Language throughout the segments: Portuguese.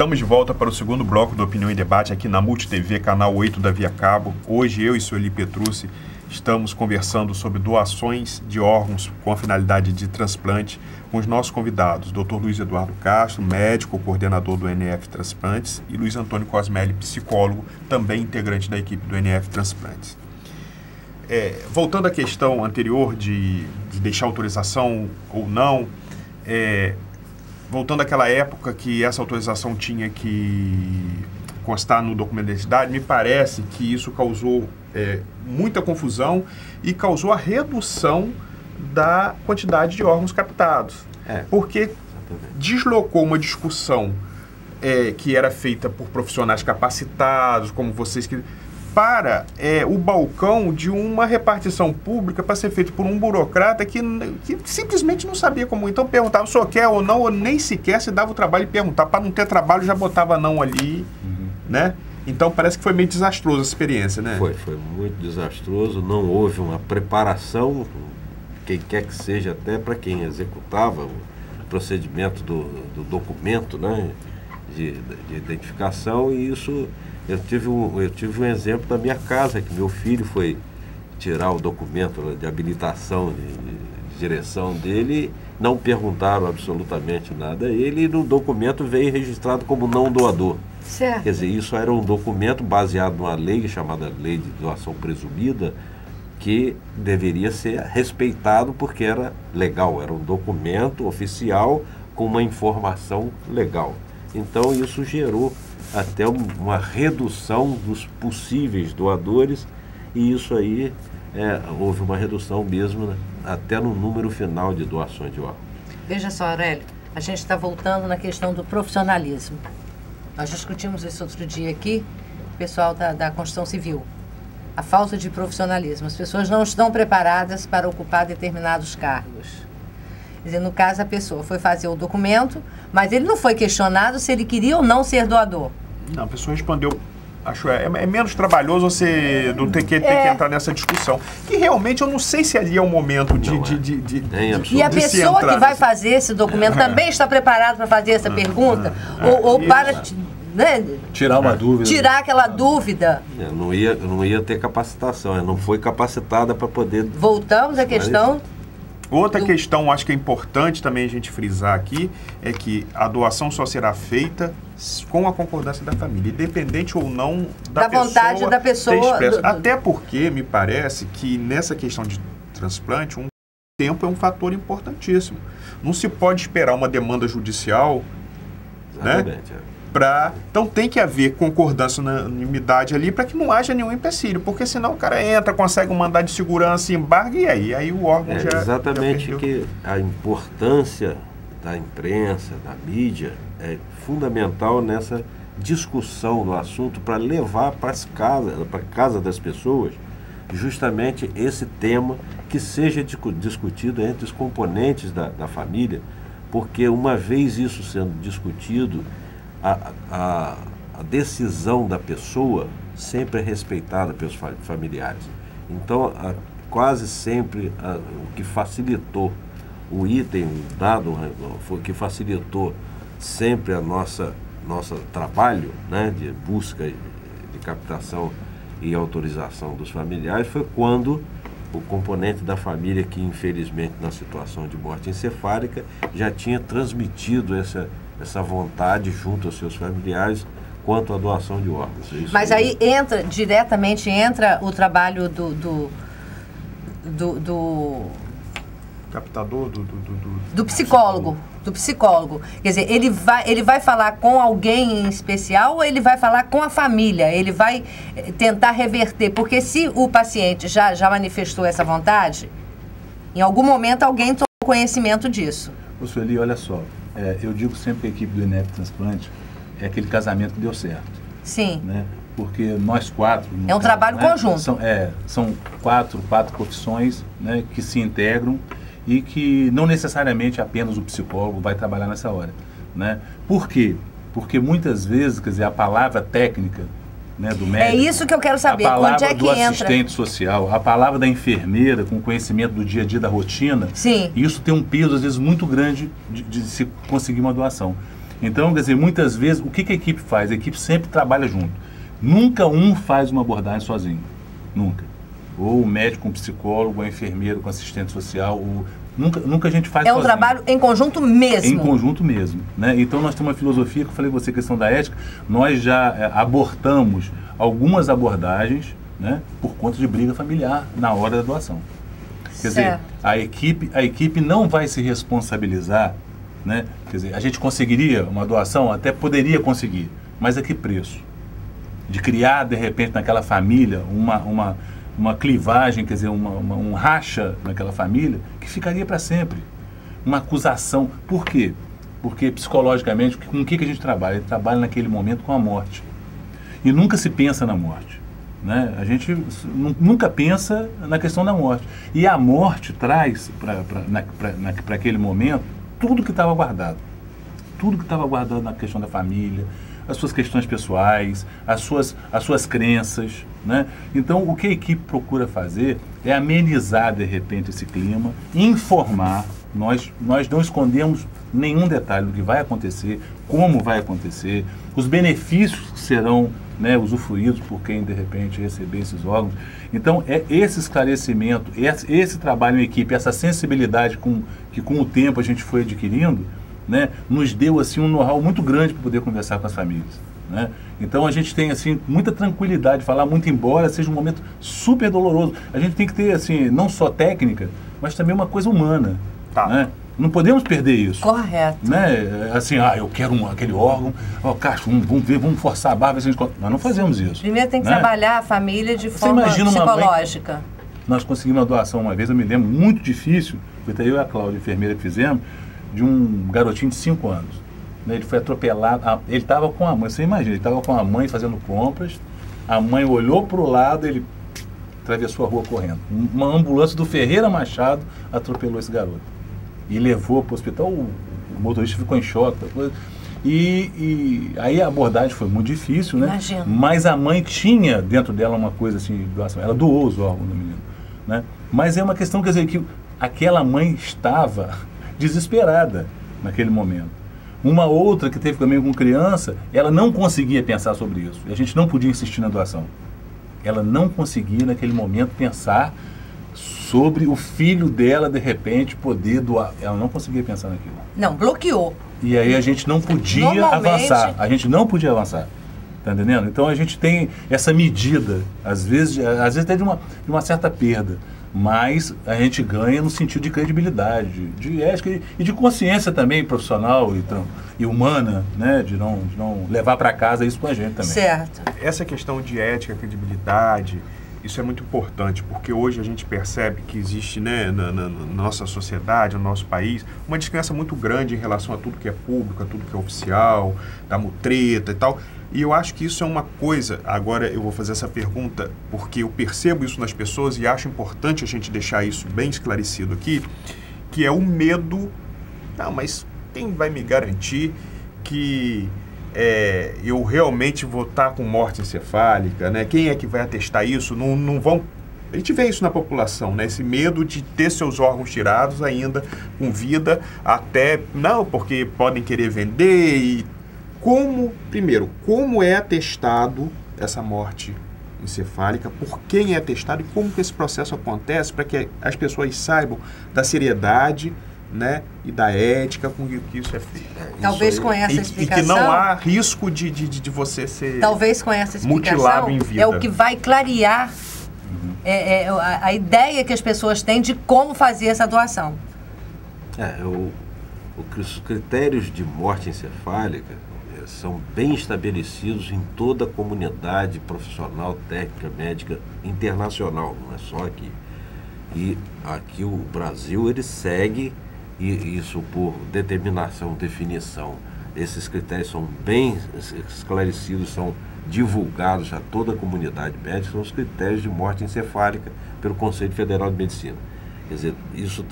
Estamos de volta para o segundo bloco do Opinião e Debate aqui na MultiTV, canal 8 da Via Cabo. Hoje eu e Sueli Petrucci estamos conversando sobre doações de órgãos com a finalidade de transplante com os nossos convidados, Dr. Luiz Eduardo Castro, médico, coordenador do NF Transplantes, e Luiz Antônio Cosmelli, psicólogo, também integrante da equipe do NF Transplantes. Voltando à questão anterior de deixar autorização ou não, voltando àquela época que essa autorização tinha que constar no documento de identidade, me parece que isso causou muita confusão e causou a redução da quantidade de órgãos captados. Porque deslocou uma discussão que era feita por profissionais capacitados, como vocês, para o balcão de uma repartição pública para ser feito por um burocrata que simplesmente não sabia como. Então perguntava se o senhor quer ou não, ou nem sequer se dava o trabalho de perguntar. Para não ter trabalho já botava não ali, né? Então parece que foi meio desastroso a experiência, né? Foi muito desastroso, não houve uma preparação, quem quer que seja, até para quem executava o procedimento do documento, né, de identificação, e isso... Eu tive um exemplo da minha casa, que meu filho foi tirar o documento de habilitação, de direção dele, não perguntaram absolutamente nada a ele, e no documento veio registrado como não doador. Certo. Quer dizer, isso era um documento baseado numa lei chamada Lei de Doação Presumida, que deveria ser respeitado porque era legal, era um documento oficial com uma informação legal. Então isso gerou até uma redução dos possíveis doadores, e isso aí houve uma redução mesmo, né, até no número final de doações de órgãos. Veja só, Aurélio, a gente está voltando na questão do profissionalismo. Nós discutimos isso outro dia aqui, o pessoal da construção civil. A falta de profissionalismo. As pessoas não estão preparadas para ocupar determinados cargos. Quer dizer, no caso, a pessoa foi fazer o documento, mas ele não foi questionado se ele queria ou não ser doador. Não, a pessoa respondeu, acho é menos trabalhoso você não ter que entrar nessa discussão. Que realmente eu não sei se ali é o momento de E a pessoa que vai fazer esse documento também está preparada para fazer essa pergunta? Ou para... Né? Tirar uma dúvida. Tirar aquela dúvida. Não ia ter capacitação, não foi capacitada para poder... Voltamos à questão... Outra questão, acho que é importante também a gente frisar aqui, é que a doação só será feita com a concordância da família, independente ou não da vontade da pessoa. Até porque me parece que nessa questão de transplante, um tempo é um fator importantíssimo. Não se pode esperar uma demanda judicial, né? Então tem que haver concordância, unanimidade ali, para que não haja nenhum empecilho, porque senão o cara entra, consegue um mandado de segurança, embarga, e aí o órgão já... Exatamente, que a importância da imprensa, da mídia, é fundamental nessa discussão do assunto, para levar para casa das pessoas justamente esse tema, que seja discutido entre os componentes da família, porque uma vez isso sendo discutido, a decisão da pessoa sempre é respeitada pelos familiares. Então, quase sempre o que facilitou o item, o dado, foi que facilitou sempre nosso trabalho, né, de busca, de captação e autorização dos familiares, foi quando o componente da família, que infelizmente na situação de morte encefálica já tinha transmitido essa vontade junto aos seus familiares quanto à doação de órgãos. Mas aí diretamente entra o trabalho do captador, do psicólogo. Do psicólogo. Quer dizer, ele vai falar com alguém em especial, ou ele vai falar com a família? Ele vai tentar reverter? Porque se o paciente já manifestou essa vontade, em algum momento alguém tomou conhecimento disso. Ô, Sueli, olha só. Eu digo sempre que a equipe do NF Transplante é aquele casamento que deu certo. Sim. Né? Porque nós quatro... É um trabalho conjunto. São quatro profissões, né, que se integram e que não necessariamente apenas o psicólogo vai trabalhar nessa hora. Né? Por quê? Porque muitas vezes, quer dizer, a palavra técnica, né, do médico... É isso que eu quero saber, onde é que entra? A palavra do assistente social, a palavra da enfermeira com conhecimento do dia a dia da rotina. Sim. Isso tem um peso, às vezes, muito grande de se conseguir uma doação. Então, quer dizer, muitas vezes, o que a equipe faz? A equipe sempre trabalha junto. Nunca um faz uma abordagem sozinho. Nunca. Ou o médico com o psicólogo, ou o enfermeiro com assistente social, nunca a gente faz sozinho. É um trabalho em conjunto mesmo. Em conjunto mesmo, né? Então nós temos uma filosofia, que eu falei com você, questão da ética, nós já abortamos algumas abordagens, né, por conta de briga familiar na hora da doação. Quer dizer, a equipe não vai se responsabilizar, né? Quer dizer, a gente conseguiria uma doação, até poderia conseguir, mas a que preço? De criar, de repente, naquela família uma clivagem, quer dizer, um racha naquela família, que ficaria para sempre. Uma acusação. Por quê? Porque psicologicamente, com o que a gente trabalha? A gente trabalha naquele momento com a morte. E nunca se pensa na morte, né? A gente nunca pensa na questão da morte. E a morte traz para aquele momento tudo que estava guardado. Tudo que estava guardado na questão da família, as suas questões pessoais, as suas crenças, né? Então, o que a equipe procura fazer é amenizar, de repente, esse clima, informar. Nós não escondemos nenhum detalhe do que vai acontecer, como vai acontecer, os benefícios que serão, né, usufruídos por quem, de repente, receber esses órgãos. Então, é esse esclarecimento, esse trabalho em equipe, essa sensibilidade que com o tempo a gente foi adquirindo, né, nos deu assim um know-how muito grande para poder conversar com as famílias, né? Então a gente tem assim muita tranquilidade de falar, muito embora seja um momento super doloroso. A gente tem que ter assim não só técnica, mas também uma coisa humana, né? Não podemos perder isso. Correto. Né? Assim, eu quero aquele órgão, Castro, vamos forçar a barra, nós não fazemos isso. Primeiro tem que né? trabalhar a família de forma psicológica. Nós conseguimos uma doação uma vez, eu me lembro, muito difícil, foi até eu e a Cláudia, enfermeira, que fizemos, de um garotinho de 5 anos. Né? Ele foi atropelado, ele estava com a mãe, você imagina, ele estava com a mãe fazendo compras, a mãe olhou para o lado, ele atravessou a rua correndo. Uma ambulância do Ferreira Machado atropelou esse garoto. E levou para o hospital, o motorista ficou em choque. E aí a abordagem foi muito difícil, né? Imagina. Mas a mãe tinha dentro dela uma coisa assim, de doação. Ela doou os órgãos do menino, né? Mas é uma questão, quer dizer, que aquela mãe estava desesperada naquele momento. Uma outra que teve também com criança, ela não conseguia pensar sobre isso. E a gente não podia insistir na doação. Ela não conseguia naquele momento pensar sobre o filho dela, de repente, poder doar. Ela não conseguia pensar naquilo. Não, bloqueou. E aí a gente não podia avançar. A gente não podia avançar. Tá entendendo? Então a gente tem essa medida, às vezes até de uma certa perda. Mas a gente ganha no sentido de credibilidade, de ética e de consciência também profissional e humana, né? De não levar para casa isso com a gente também. Certo. Essa questão de ética, credibilidade, isso é muito importante, porque hoje a gente percebe que existe, né, na nossa sociedade, no nosso país, uma descrença muito grande em relação a tudo que é público, a tudo que é oficial, da mutreta e tal. E eu acho que isso é uma coisa, agora eu vou fazer essa pergunta, porque eu percebo isso nas pessoas e acho importante a gente deixar isso bem esclarecido aqui, que é o medo. Não, mas quem vai me garantir que eu realmente vou estar com morte encefálica, né? Quem é que vai atestar isso? Não vão... A gente vê isso na população, né? Esse medo de ter seus órgãos tirados ainda com vida, até... Não, porque podem querer vender e... Primeiro, como é atestado essa morte encefálica, por quem é atestado e como que esse processo acontece para que as pessoas saibam da seriedade, né, e da ética com que isso é feito. Talvez com essa explicação... E que não há risco de você ser talvez com essa explicação mutilado em vida. É o que vai clarear a ideia que as pessoas têm de como fazer essa doação. Os critérios de morte encefálica são bem estabelecidos em toda a comunidade profissional, técnica, médica, internacional, não é só aqui. E aqui o Brasil, ele segue isso por determinação, definição. Esses critérios são bem esclarecidos, são divulgados a toda a comunidade médica, são os critérios de morte encefálica pelo Conselho Federal de Medicina. Quer dizer,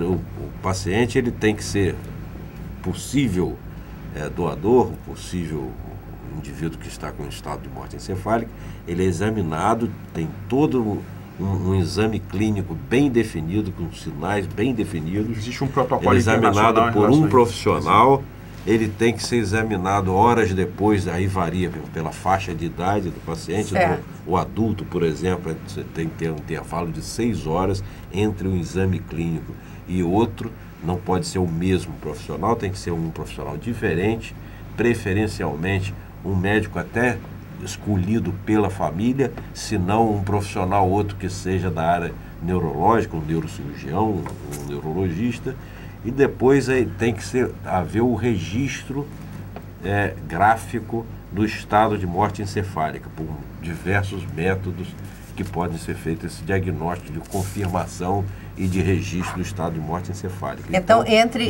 o paciente ele tem que ser possível doador, possível indivíduo que está com estado de morte encefálica, ele é examinado, tem todo um exame clínico bem definido, com sinais bem definidos. Existe um protocolo examinado por um profissional ele tem que ser examinado horas depois, aí varia pela faixa de idade do paciente. O adulto, por exemplo, você tem que ter um intervalo de 6 horas entre um exame clínico e outro. Não pode ser o mesmo profissional, tem que ser um profissional diferente, preferencialmente um médico até escolhido pela família, se não um profissional outro que seja da área neurológica, um neurocirurgião, um neurologista. E depois aí tem que haver o registro gráfico do estado de morte encefálica, por diversos métodos que podem ser feitos esse diagnóstico de confirmação e de registro do estado de morte encefálica. Então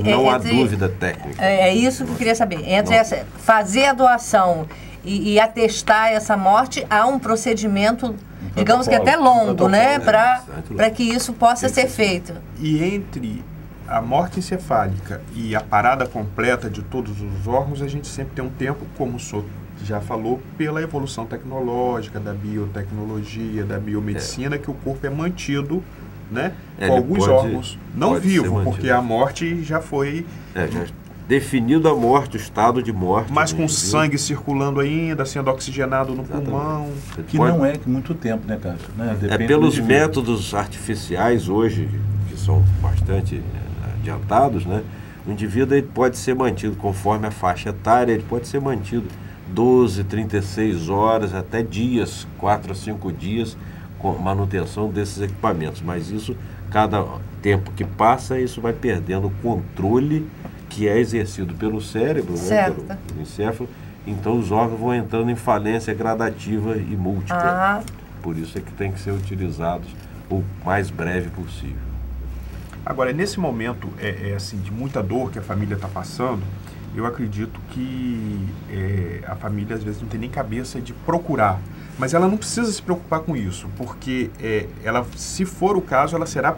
não há dúvida técnica. É isso que eu queria saber. Entre fazer a doação e atestar essa morte, há um procedimento, digamos que até longo, né? Para que isso possa ser feito. E entre a morte encefálica e a parada completa de todos os órgãos, a gente sempre tem um tempo, como o senhor já falou, pela evolução tecnológica, da biotecnologia, da biomedicina, que o corpo é mantido, né, com alguns órgãos não vivo, porque a morte já foi... já definido a morte, o estado de morte. Mas com sangue circulando ainda, sendo oxigenado no pulmão. Que não é muito tempo, né, Cássio? Né? Pelos métodos artificiais hoje, que são bastante adiantados, né? O indivíduo ele pode ser mantido conforme a faixa etária, ele pode ser mantido 12, 36 horas, até dias, 4 a 5 dias, com manutenção desses equipamentos. Mas isso, cada tempo que passa, isso vai perdendo o controle que é exercido pelo cérebro, né, pelo encéfalo. Então os órgãos vão entrando em falência gradativa e múltipla. Por isso é que tem que ser utilizados o mais breve possível. Agora, nesse momento assim, de muita dor que a família está passando, eu acredito que a família às vezes não tem nem cabeça de procurar. Mas ela não precisa se preocupar com isso, porque ela, se for o caso, ela será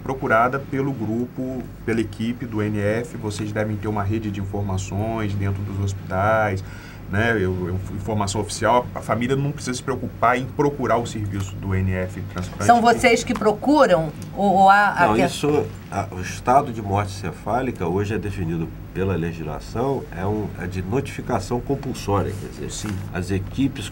procurada pelo grupo, pela equipe do NF. Vocês devem ter uma rede de informações dentro dos hospitais, né? Informação oficial. A família não precisa se preocupar em procurar o serviço do NF Transplante. São vocês que procuram? O estado de morte encefálica hoje é definido pela legislação, é de notificação compulsória. Quer dizer, as equipes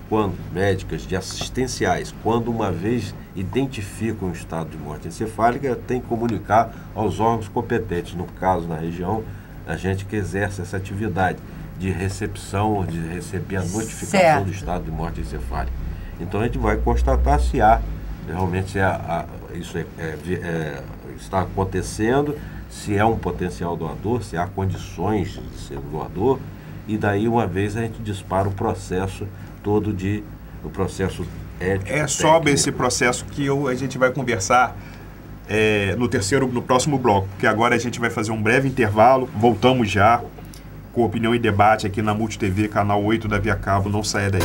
médicas de assistenciais, quando uma vez identificam o estado de morte encefálica, tem que comunicar aos órgãos competentes. No caso, na região, a gente que exerce essa atividade de recepção, de receber a notificação do estado de morte encefálica. Então a gente vai constatar se há realmente isso está acontecendo, se é um potencial doador, se há condições de ser doador, e daí uma vez a gente dispara o processo todo o processo ético. É sobre esse processo que a gente vai conversar no próximo bloco, porque agora a gente vai fazer um breve intervalo, voltamos já com Opinião e Debate aqui na Multi TV, canal 8 da Via Cabo. Não saia daí.